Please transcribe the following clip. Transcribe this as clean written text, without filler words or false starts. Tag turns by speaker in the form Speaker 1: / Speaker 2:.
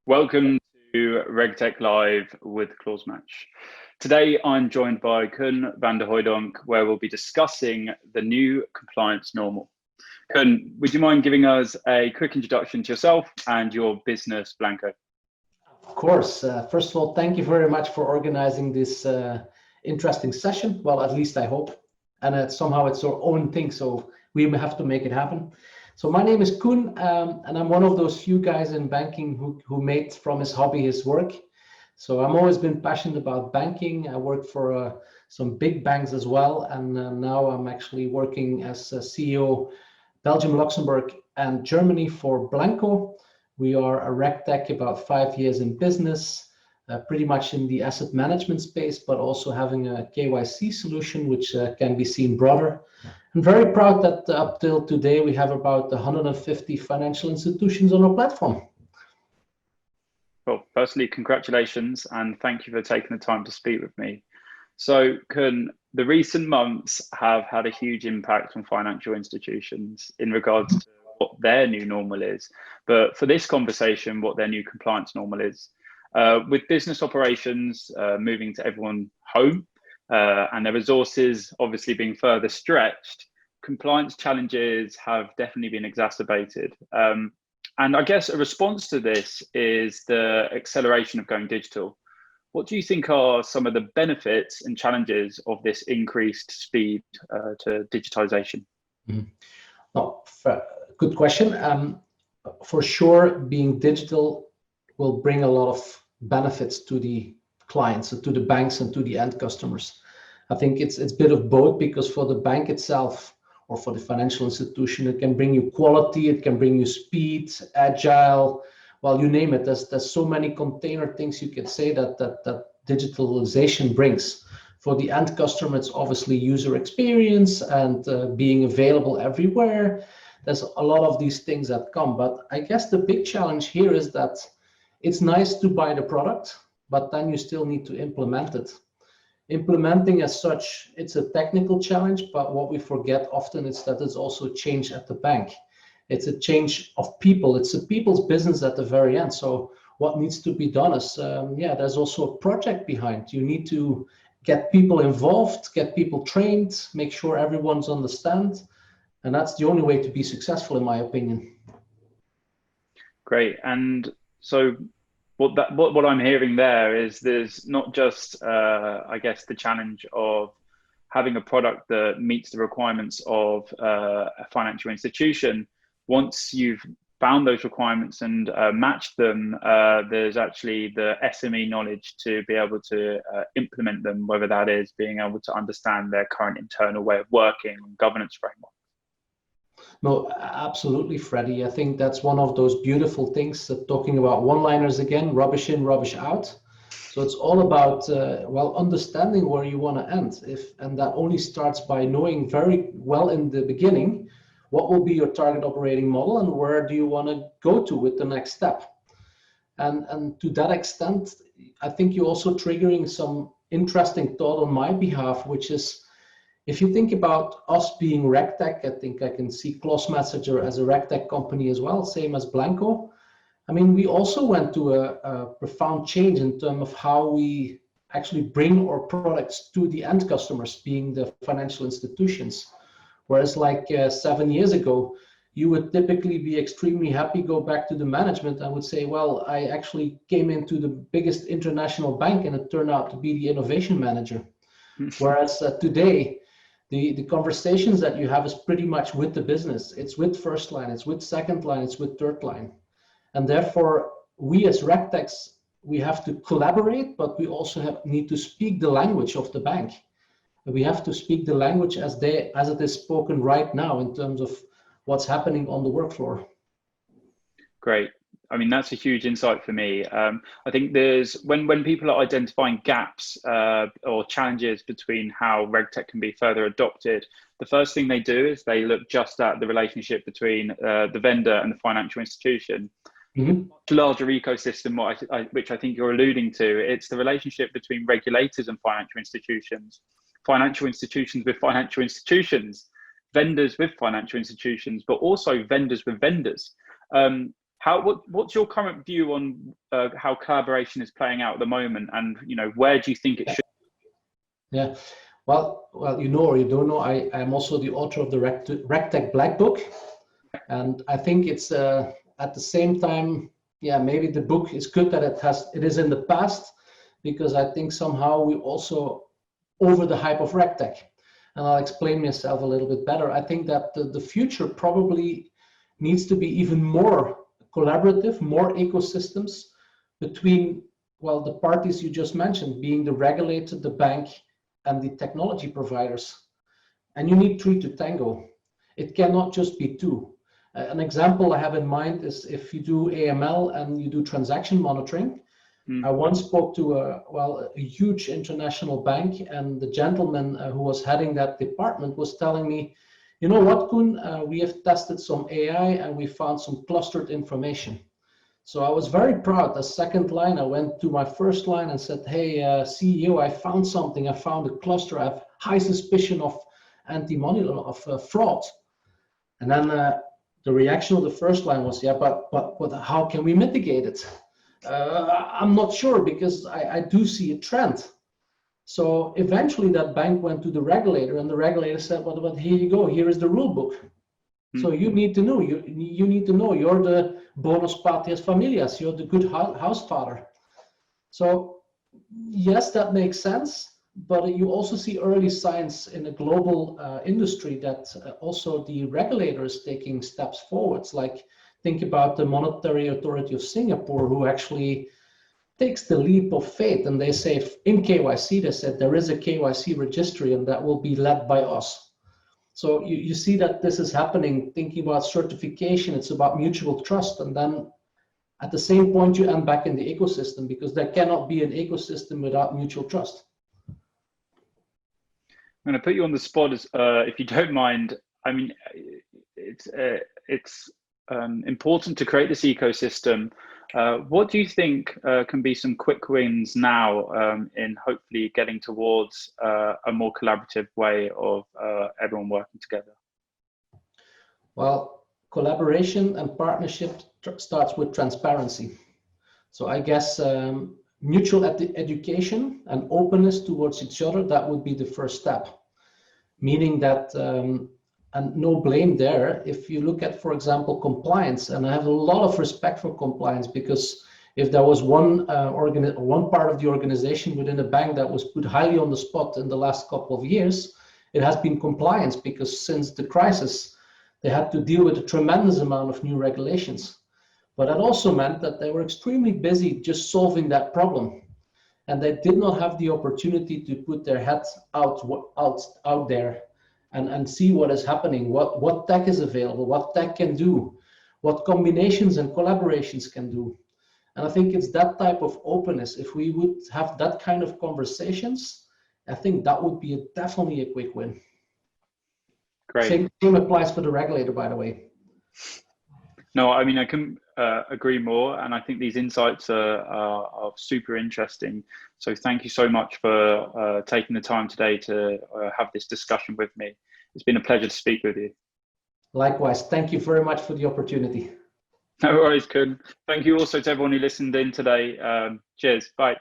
Speaker 1: Welcome to RegTech Live with Clause Match. Today, I'm joined by Koen Vanderhoydonk, where we'll be discussing the new compliance normal. Koen, would you mind giving us a quick introduction to yourself and your business, Blanco?
Speaker 2: Of course. First of all, thank you very much for organizing this interesting session. Well, at least I hope. And somehow it's our own thing, so we have to make it happen. So my name is Koen, and I'm one of those few guys in banking who made from his hobby his work. So I've always been passionate about banking. I worked for some big banks as well, and now I'm actually working as a CEO Belgium, Luxembourg, and Germany for Blanco. We are a RegTech, about 5 years in business, pretty much in the asset management space, but also having a KYC solution, which can be seen broader. I'm very proud that up till today, we have about 150 financial institutions on our platform.
Speaker 1: Well, firstly, congratulations, and thank you for taking the time to speak with me. So, Koen, the recent months have had a huge impact on financial institutions in regards to what their new normal is. But for this conversation, what their new compliance normal is. With business operations moving to everyone home, and their resources obviously being further stretched, compliance challenges have definitely been exacerbated. And I guess a response to this is the acceleration of going digital. What do you think are some of the benefits and challenges of this increased speed to digitization?
Speaker 2: Oh, good question. For sure, being digital will bring a lot of benefits to the clients, to the banks and to the end customers. I think it's a bit of both, because for the bank itself or for the financial institution, it can bring you quality, it can bring you speed, agile, well, you name it. There's so many container things you can say that digitalization brings. For the end customer, it's obviously user experience and being available everywhere. There's a lot of these things that come, but I guess the big challenge here is that it's nice to buy the product, but then you still need to implement it. Implementing as such, it's a technical challenge, but what we forget often is that it's also change at the bank. It's a change of people. It's a people's business at the very end. So what needs to be done is, there's also a project behind. You need to get people involved, get people trained, make sure everyone's understand. And that's the only way to be successful, in my opinion.
Speaker 1: Great. And so what I'm hearing there is there's not just, I guess, the challenge of having a product that meets the requirements of a financial institution. Once you've found those requirements and matched them, there's actually the SME knowledge to be able to implement them, whether that is being able to understand their current internal way of working and governance framework.
Speaker 2: No, absolutely, Freddie. I think that's one of those beautiful things, talking about one-liners again, rubbish in, rubbish out. So it's all about, understanding where you want to end. And that only starts by knowing very well in the beginning, what will be your target operating model and where do you want to go to with the next step. And to that extent, I think you're also triggering some interesting thought on my behalf, which is, if you think about us being RegTech, I think I can see Close Messenger as a RegTech company as well, same as Blanco. I mean, we also went to a profound change in terms of how we actually bring our products to the end customers, being the financial institutions. Whereas like 7 years ago, you would typically be extremely happy, go back to the management and would say, well, I actually came into the biggest international bank and it turned out to be the innovation manager. Whereas today, the conversations that you have is pretty much with the business. It's with first line, it's with second line, it's with third line. And therefore, we as RegTechs, we have to collaborate, but we also need to speak the language of the bank. We have to speak the language as it is spoken right now in terms of what's happening on the work floor.
Speaker 1: Great. I mean, that's a huge insight for me. I think there's when people are identifying gaps or challenges between how RegTech can be further adopted, the first thing they do is they look just at the relationship between the vendor and the financial institution. Mm-hmm. Much larger ecosystem, which I think you're alluding to, it's the relationship between regulators and financial institutions with financial institutions, vendors with financial institutions, but also vendors with vendors. what's your current view on how collaboration is playing out at the moment, and where do you think it should?
Speaker 2: Yeah, well, you know or you don't know, I am also the author of the RegTech Black Book, and I think it's at the same time, yeah, maybe the book is good that it is in the past, because I think somehow we also over the hype of RegTech, and I'll explain myself a little bit better. I think that the future probably needs to be even more collaborative, more ecosystems between, well, the parties you just mentioned, being the regulator, the bank, and the technology providers. And you need three to tango. It cannot just be two. An example I have in mind is if you do AML and you do transaction monitoring. I once spoke to a huge international bank, and the gentleman who was heading that department was telling me, you know what, Koen, we have tested some AI and we found some clustered information. So I was very proud. The second line, I went to my first line and said, hey, CEO, I found something. I found a cluster. I have high suspicion of anti-money, of fraud. And then the reaction of the first line was, yeah, but how can we mitigate it? I'm not sure, because I do see a trend. So eventually that bank went to the regulator, and the regulator said, well, but here you go, here is the rule book. So you need to know, you need to know, you're the bonus patrias familias, you're the good house father. So yes, that makes sense, but you also see early signs in a global industry that also the regulator is taking steps forwards. Like, think about the Monetary Authority of Singapore, who actually takes the leap of faith, and they say in KYC, they said there is a KYC registry and that will be led by us. So you see that this is happening. Thinking about certification, it's about mutual trust, and then at the same point you end back in the ecosystem, because there cannot be an ecosystem without mutual trust.
Speaker 1: I'm going to put you on the spot, if you don't mind. I mean, it's important to create this ecosystem. What do you think can be some quick wins now in hopefully getting towards a more collaborative way of everyone working together?
Speaker 2: Well, collaboration and partnership starts with transparency. So I guess mutual education and openness towards each other, that would be the first step. Meaning that, and no blame there, if you look at, for example, compliance, and I have a lot of respect for compliance, because if there was one part of the organization within a bank that was put highly on the spot in the last couple of years, it has been compliance, because since the crisis, they had to deal with a tremendous amount of new regulations. But that also meant that they were extremely busy just solving that problem. And they did not have the opportunity to put their heads out there and see what is happening, what tech is available, what tech can do, what combinations and collaborations can do. And I think it's that type of openness. If we would have that kind of conversations, I think that would be definitely a quick win.
Speaker 1: Great.
Speaker 2: Same applies for the regulator, by the way.
Speaker 1: No, I mean, I can agree more, and I think these insights are super interesting. So thank you so much for taking the time today to have this discussion with me. It's been a pleasure to speak with you.
Speaker 2: Likewise, thank you very much for the opportunity.
Speaker 1: No worries, Koen. Thank you also to everyone who listened in today. Cheers, bye.